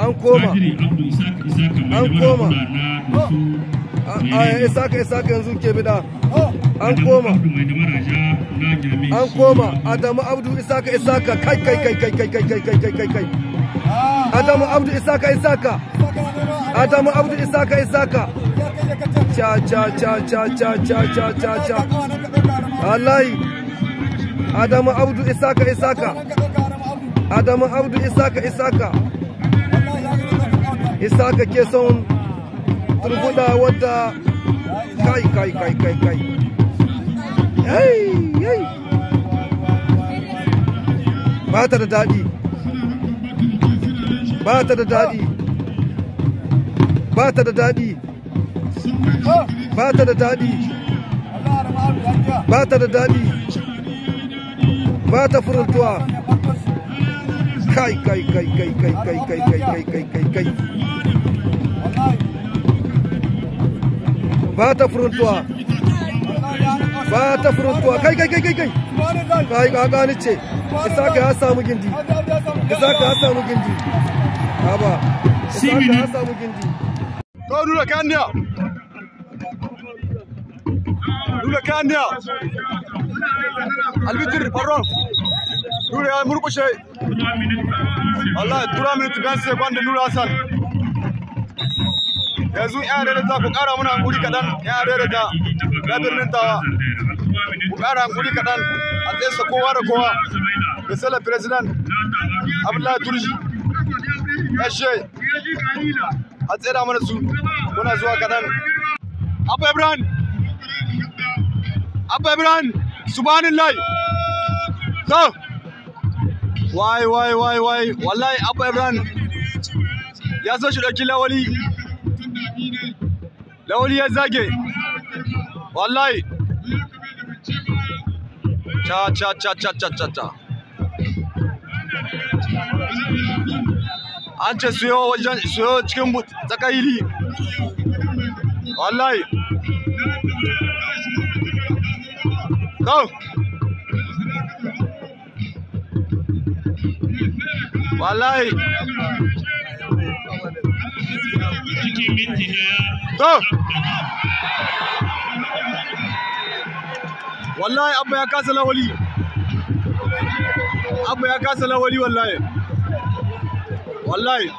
an koma Isaka yanzu ke bida an koma Adamu Abdu Isaka kai Adamu Abdu Isaka Adamu Abdu Isaka cha wallahi Adamu Abdu Isaka Adamu Abdu Isaka ke son turbuda wadda kai ba ta da daɗi ba ta da daɗi ba ta furuntuwa kai ba ta furuntuwa kai gani ce Isaka ya samu gindi Isaka ya samu gindi to nuna kaniya albitir pardon nuna ya murkushe wallahi 3 minutes 20 seconds nuna Hassan yanzu ya da ta ku kara muna hankuri kadan ya da ga birnin tawa ku kara hankuri kadan a tsaye kowa da kowa da sala president Abdullahi Turji kashe a tsira mana su muna zuwa kadan Abba Ibrahim subhanallah to wai wallahi Abba Ibrahim ya so shi dauki lawali ya zage wallahi cha an ce suyo cikin tsakayili wallahi to wallahi to wallahi abba ya kasa lawali wallahi